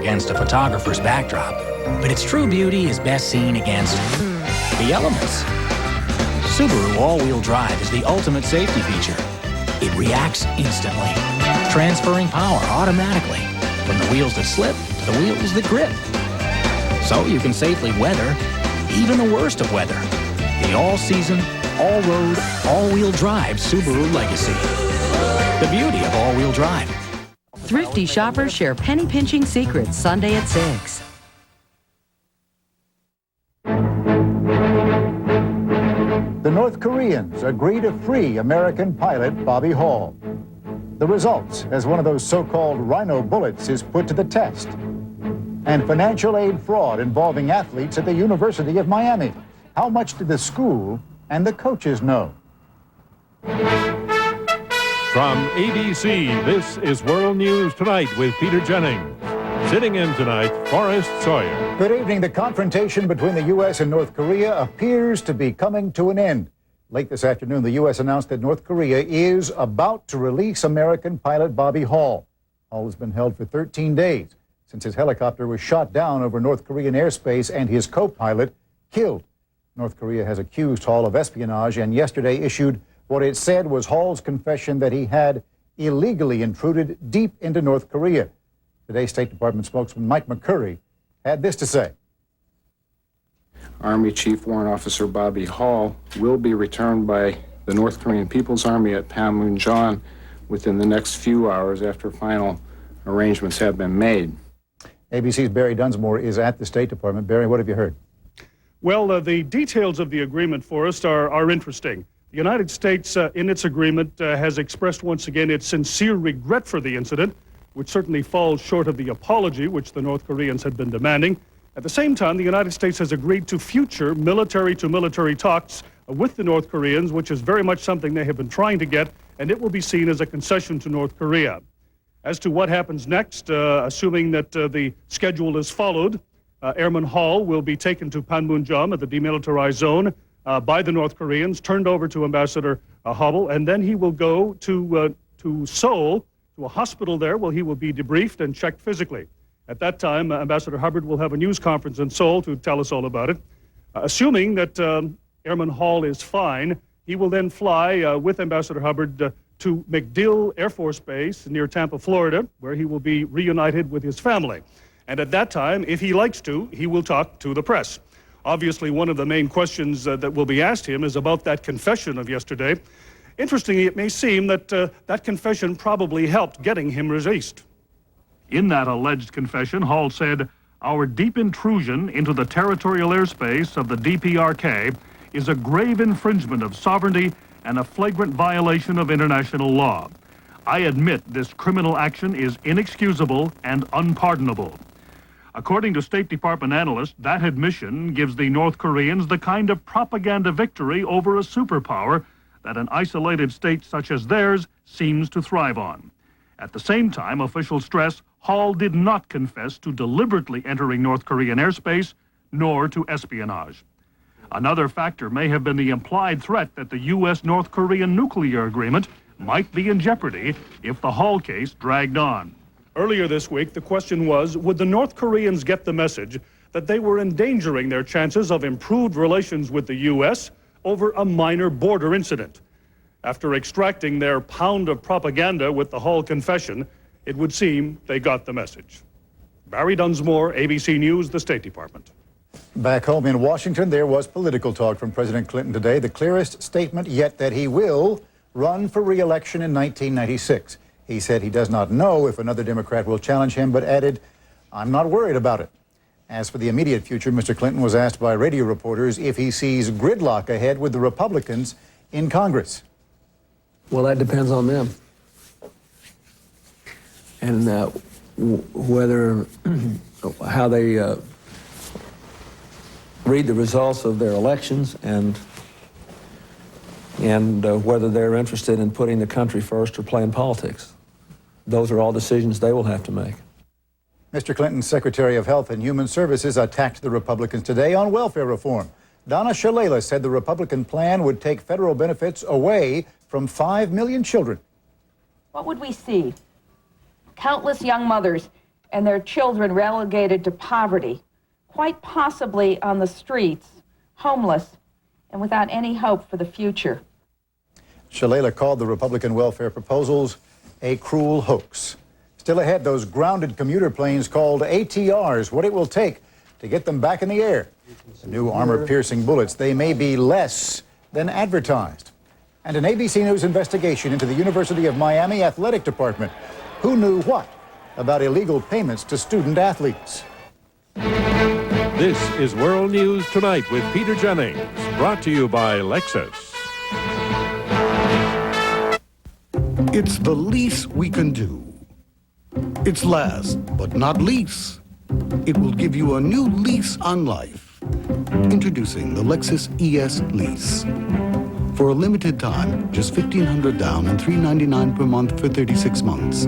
against a photographer's backdrop, but its true beauty is best seen against the elements. Subaru all-wheel drive is the ultimate safety feature. It reacts instantly, transferring power automatically from the wheels that slip to the wheels that grip. So you can safely weather even the worst of weather. The all-season, all-road, all-wheel drive Subaru Legacy. The beauty of all-wheel drive. Thrifty shoppers share penny-pinching secrets Sunday at 6. The North Koreans agree to free American pilot Bobby Hall. The results as one of those so-called rhino bullets is put to the test. And financial aid fraud involving athletes at the University of Miami. How much did the school and the coaches know? From ABC, this is World News Tonight with Peter Jennings. Sitting in tonight, Forrest Sawyer. Good evening. The confrontation between the U.S. and North Korea appears to be coming to an end. Late this afternoon, the U.S. announced that North Korea is about to release American pilot Bobby Hall. Hall has been held for 13 days since his helicopter was shot down over North Korean airspace and his co-pilot killed. North Korea has accused Hall of espionage and yesterday issued what it said was Hall's confession that he had illegally intruded deep into North Korea. Today, State Department spokesman Mike McCurry had this to say. Army Chief Warrant Officer Bobby Hall will be returned by the North Korean People's Army at Panmunjom within the next few hours after final arrangements have been made. ABC's Barry Dunsmore is at the State Department. Barry, what have you heard? Well, the details of the agreement, Forrest, are interesting. The United States, in its agreement, has expressed once again its sincere regret for the incident, which certainly falls short of the apology which the North Koreans had been demanding. At the same time, the United States has agreed to future military-to-military talks with the North Koreans, which is very much something they have been trying to get, and it will be seen as a concession to North Korea. As to what happens next, assuming that the schedule is followed, Airman Hall will be taken to Panmunjom at the demilitarized zone by the North Koreans, turned over to Ambassador Hubble, and then he will go to Seoul, to a hospital there where he will be debriefed and checked physically. At that time, Ambassador Hubbard will have a news conference in Seoul to tell us all about it. Assuming that Airman Hall is fine, he will then fly with Ambassador Hubbard to MacDill Air Force Base near Tampa, Florida, where he will be reunited with his family. And at that time, if he likes to, he will talk to the press. Obviously, one of the main questions that will be asked him is about that confession of yesterday. Interestingly, it may seem that that confession probably helped getting him released. In that alleged confession, Hall said, "Our deep intrusion into the territorial airspace of the DPRK is a grave infringement of sovereignty and a flagrant violation of international law. I admit this criminal action is inexcusable and unpardonable." According to State Department analysts, that admission gives the North Koreans the kind of propaganda victory over a superpower that an isolated state such as theirs seems to thrive on. At the same time, officials stress Hall did not confess to deliberately entering North Korean airspace, nor to espionage. Another factor may have been the implied threat that the U.S.-North Korean nuclear agreement might be in jeopardy if the Hall case dragged on. Earlier this week, the question was, would the North Koreans get the message that they were endangering their chances of improved relations with the U.S. over a minor border incident? After extracting their pound of propaganda with the Hall confession, it would seem they got the message. Barry Dunsmore, ABC News, the State Department. Back home in Washington, there was political talk from President Clinton today, the clearest statement yet that he will run for re-election in 1996. He said he does not know if another Democrat will challenge him, but added, "I'm not worried about it." As for the immediate future, Mr. Clinton was asked by radio reporters if he sees gridlock ahead with the Republicans in Congress. Well, that depends on them. And whether, how they read the results of their elections and whether they're interested in putting the country first or playing politics. Those are all decisions they will have to make. Mr. Clinton's Secretary of Health and Human Services attacked the Republicans today on welfare reform. Donna Shalala said the Republican plan would take federal benefits away from 5 million children. What would we see? Countless young mothers and their children relegated to poverty, quite possibly on the streets, homeless, and without any hope for the future. Shalala called the Republican welfare proposals a cruel hoax. Still ahead, those grounded commuter planes called ATRs, what it will take to get them back in the air. The new armor-piercing bullets, they may be less than advertised. And an ABC News investigation into the University of Miami athletic department. Who knew what about illegal payments to student athletes? This is World News Tonight with Peter Jennings, brought to you by Lexus. It's the least we can do. It's last but not least. It will give you a new lease on life. Introducing the Lexus ES Lease. For a limited time, just $1,500 down and $399 per month for 36 months.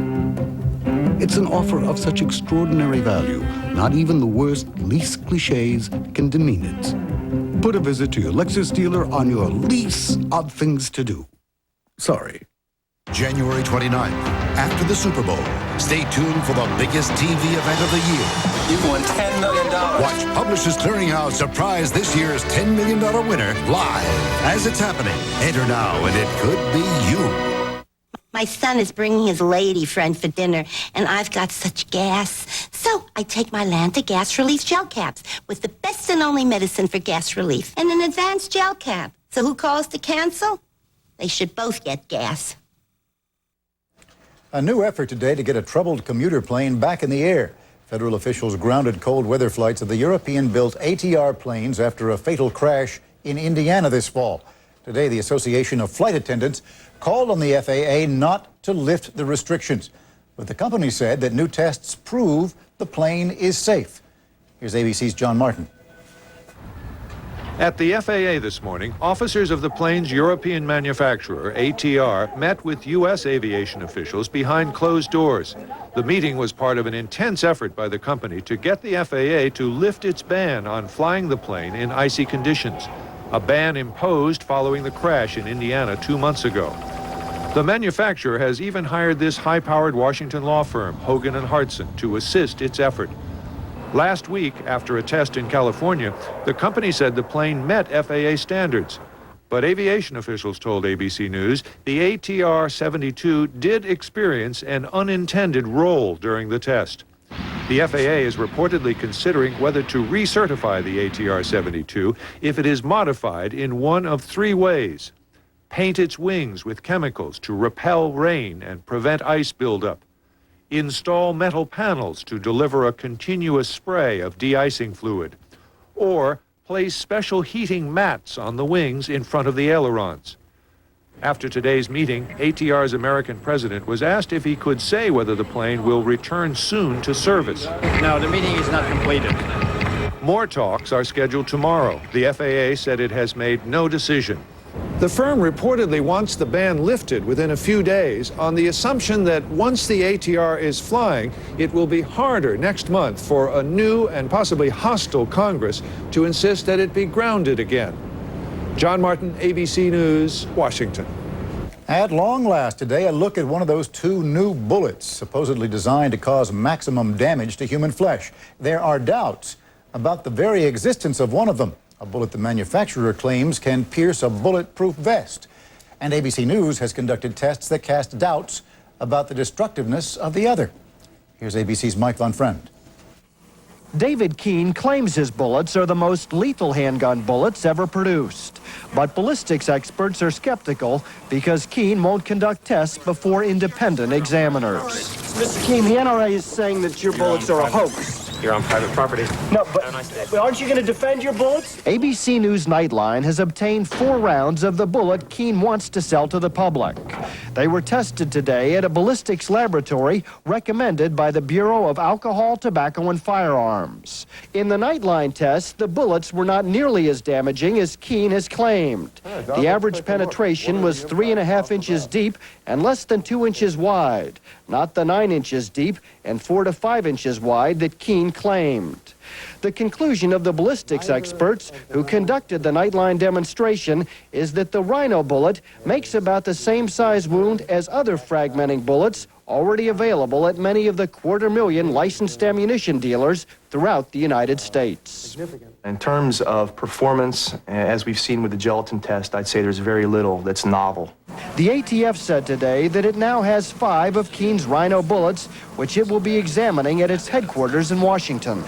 It's an offer of such extraordinary value, not even the worst lease cliches can demean it. Put a visit to your Lexus dealer on your lease of things to do. Sorry. January 29th, after the Super Bowl. Stay tuned for the biggest TV event of the year. You've won $10 million. Watch Publishers Clearinghouse surprise this year's $10 million winner live as it's happening. Enter now and it could be you. My son is bringing his lady friend for dinner, and I've got such gas. So I take my Lanta Gas Relief Gel Caps with the best and only medicine for gas relief and an advanced gel cap. So who calls to cancel? They should both get gas. A new effort today to get a troubled commuter plane back in the air. Federal officials grounded cold weather flights of the European-built ATR planes after a fatal crash in Indiana this fall. Today, the Association of Flight Attendants called on the FAA not to lift the restrictions. But the company said that new tests prove the plane is safe. Here's ABC's John Martin. At the FAA this morning, officers of the plane's European manufacturer, ATR, met with U.S. aviation officials behind closed doors. The meeting was part of an intense effort by the company to get the FAA to lift its ban on flying the plane in icy conditions, a ban imposed following the crash in Indiana 2 months ago. The manufacturer has even hired this high-powered Washington law firm, Hogan & Hartson, to assist its effort. Last week, after a test in California, the company said the plane met FAA standards. But aviation officials told ABC News the ATR-72 did experience an unintended roll during the test. The FAA is reportedly considering whether to recertify the ATR-72 if it is modified in one of 3 ways. Paint its wings with chemicals to repel rain and prevent ice buildup. Install metal panels to deliver a continuous spray of de-icing fluid, or place special heating mats on the wings in front of the ailerons. After today's meeting, ATR's American president was asked if he could say whether the plane will return soon to service. No, the meeting is not completed. More talks are scheduled tomorrow. The FAA said it has made no decision. The firm reportedly wants the ban lifted within a few days on the assumption that once the ATR is flying, it will be harder next month for a new and possibly hostile Congress to insist that it be grounded again. John Martin, ABC News, Washington. At long last today, a look at one of those 2 new bullets supposedly designed to cause maximum damage to human flesh. There are doubts about the very existence of one of them. A bullet the manufacturer claims can pierce a bulletproof vest. And ABC News has conducted tests that cast doubts about the destructiveness of the other. Here's ABC's Mike Von Friend. David Keene claims his bullets are the most lethal handgun bullets ever produced. But ballistics experts are skeptical because Keene won't conduct tests before independent examiners. Mr. Keene, the NRA is saying that your bullets are a hoax. You're on private property. No, but aren't you going to defend your bullets? ABC News Nightline has obtained 4 rounds of the bullet Keene wants to sell to the public. They were tested today at a ballistics laboratory recommended by the Bureau of Alcohol, Tobacco, and Firearms. In the Nightline test, the bullets were not nearly as damaging as Keene has claimed. The average penetration was 3.5 inches deep and less than 2 inches wide, not the 9 inches deep and 4 to 5 inches wide that Keene claimed. The conclusion of the ballistics experts who conducted the Nightline demonstration is that the Rhino bullet makes about the same size wound as other fragmenting bullets already available at many of the 250,000 licensed ammunition dealers throughout the United States. In terms of performance, as we've seen with the gelatin test, I'd say there's very little that's novel. The ATF said today that it now has 5 of Keen's Rhino bullets, which it will be examining at its headquarters in Washington.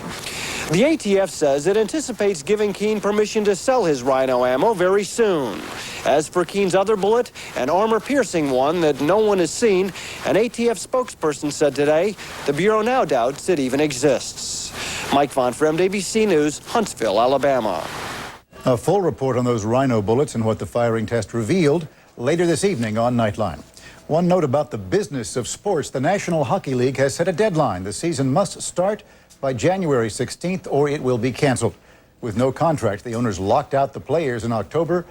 The ATF says it anticipates giving Keen permission to sell his Rhino ammo very soon. As for Keen's other bullet, an armor-piercing one that no one has seen, an ATF spokesperson said today the Bureau now doubts it even exists. Mike Von Fremd, ABC News, Huntsville, Alabama. A full report on those Rhino bullets and what the firing test revealed later this evening on Nightline. One note about the business of sports. The National Hockey League has set a deadline. The season must start by January 16th or it will be canceled. With no contract, the owners locked out the players in October,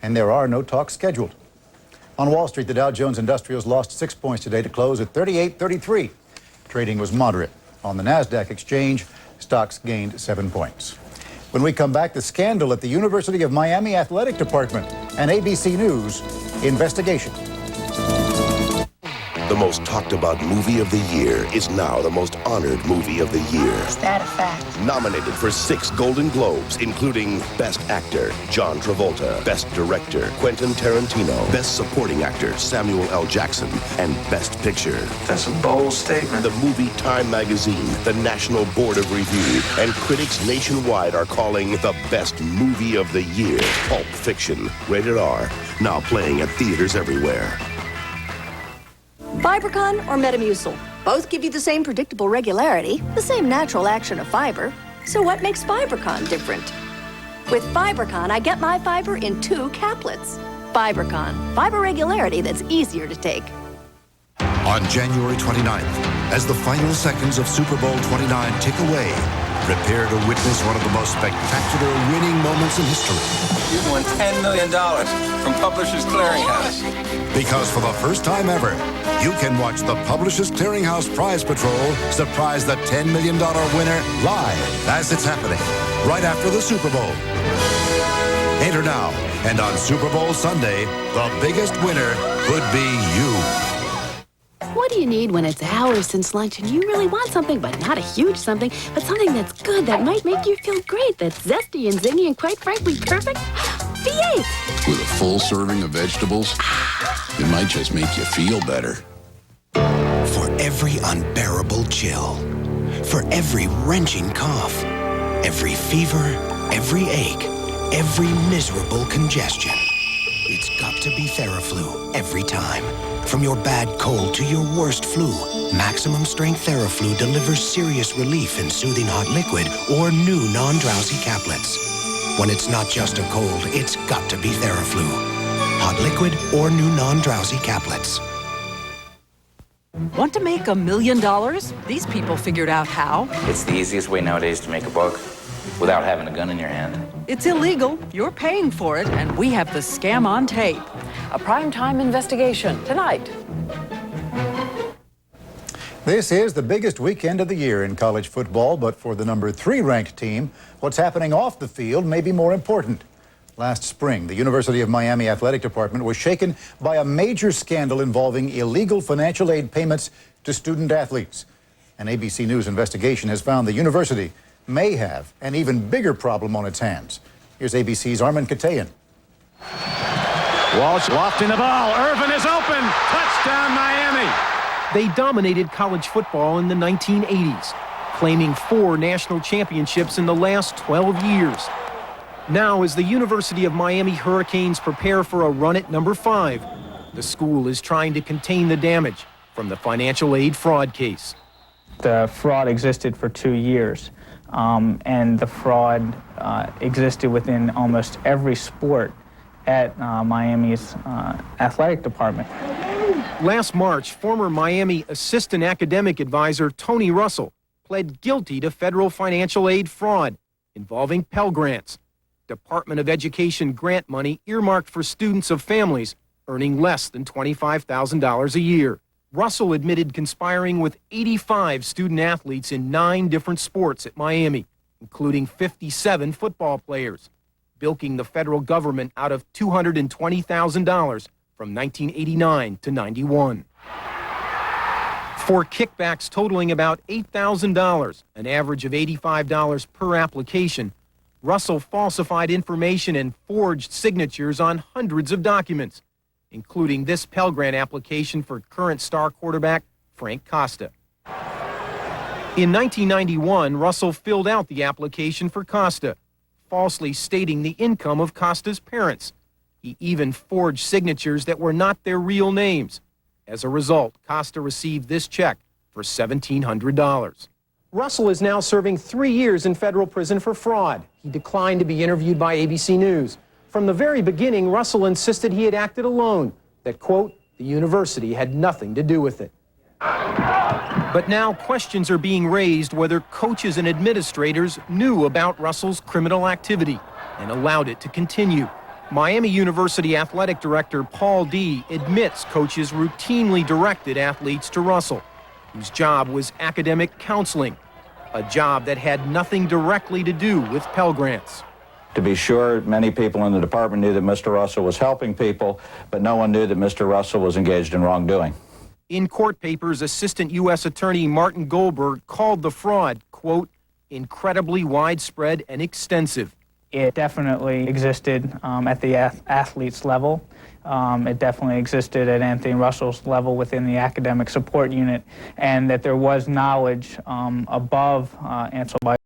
and there are no talks scheduled. On Wall Street, the Dow Jones Industrials lost 6 points today to close at 38.33. Trading was moderate. On the NASDAQ exchange, stocks gained 7 points. When we come back, the scandal at the University of Miami Athletic Department and ABC News investigation. The most talked about movie of the year is now the most honored movie of the year. Is that a fact? Nominated for 6 Golden Globes, including Best Actor, John Travolta, Best Director, Quentin Tarantino, Best Supporting Actor, Samuel L. Jackson, and Best Picture. That's a bold statement. The movie Time Magazine, the National Board of Review, and critics nationwide are calling the best movie of the year Pulp Fiction. Rated R. Now playing at theaters everywhere. Fibercon or Metamucil? Both give you the same predictable regularity, the same natural action of fiber. So what makes Fibercon different? With Fibercon, I get my fiber in 2 caplets. Fibercon, fiber regularity that's easier to take. On January 29th, as the final seconds of Super Bowl 29 tick away, prepare to witness one of the most spectacular winning moments in history. You've won $10 million from Publishers Clearinghouse. Because for the first time ever, you can watch the Publishers Clearinghouse Prize Patrol surprise the $10 million winner live as it's happening, right after the Super Bowl. Enter now, and on Super Bowl Sunday, the biggest winner could be you. What do you need when it's hours since lunch and you really want something, but not a huge something, but something that's good, that might make you feel great, that's zesty and zingy and quite frankly perfect? V8! With a full serving of vegetables, it might just make you feel better. For every unbearable chill, for every wrenching cough, every fever, every ache, every miserable congestion, it's got to be Theraflu every time. From your bad cold to your worst flu, Maximum Strength Theraflu delivers serious relief in soothing hot liquid or new non-drowsy caplets. When it's not just a cold, it's got to be Theraflu. Hot liquid or new non-drowsy caplets. Want to make $1 million? These people figured out how. It's the easiest way nowadays to make a buck without having a gun in your hand. It's illegal. You're paying for it, and we have the scam on tape. A primetime investigation tonight. This is the biggest weekend of the year in college football, but for the number 3 ranked team, what's happening off the field may be more important. Last spring, the University of Miami Athletic Department was shaken by a major scandal involving illegal financial aid payments to student athletes. An ABC News investigation has found the university may have an even bigger problem on its hands. Here's ABC's Armin Katayan. Walsh lofting the ball. Irvin is open. Touchdown, Miami. They dominated college football in the 1980s, claiming 4 national championships in the last 12 years. Now, as the University of Miami Hurricanes prepare for a run at number 5, the school is trying to contain the damage from the financial aid fraud case. The fraud existed for 2 years, and the fraud existed within almost every sport at Miami's athletic department. Last March, former Miami assistant academic advisor Tony Russell pled guilty to federal financial aid fraud involving Pell Grants, Department of Education grant money earmarked for students of families earning less than $25,000 a year. Russell admitted conspiring with 85 student athletes in 9 different sports at Miami, including 57 football players, bilking the federal government out of $220,000 from 1989 to 91. for kickbacks totaling about $8,000, an average of $85 per application. Russell falsified information and forged signatures on hundreds of documents, including this Pell Grant application for current star quarterback Frank Costa. In 1991, Russell filled out the application for Costa, falsely stating the income of Costa's parents. He even forged signatures that were not their real names. As a result, Costa received this check for $1,700. Russell is now serving 3 years in federal prison for fraud. He declined to be interviewed by ABC News. From the very beginning, Russell insisted he had acted alone, that, quote, the university had nothing to do with it. But now questions are being raised whether coaches and administrators knew about Russell's criminal activity and allowed it to continue. Miami University Athletic Director Paul D. admits coaches routinely directed athletes to Russell, whose job was academic counseling, a job that had nothing directly to do with Pell Grants. To be sure, many people in the department knew that Mr. Russell was helping people, but no one knew that Mr. Russell was engaged in wrongdoing. In court papers, Assistant U.S. Attorney Martin Goldberg called the fraud, quote, incredibly widespread and extensive. It definitely existed at the athlete's level. It definitely existed at Anthony Russell's level within the academic support unit, and that there was knowledge above Ansel by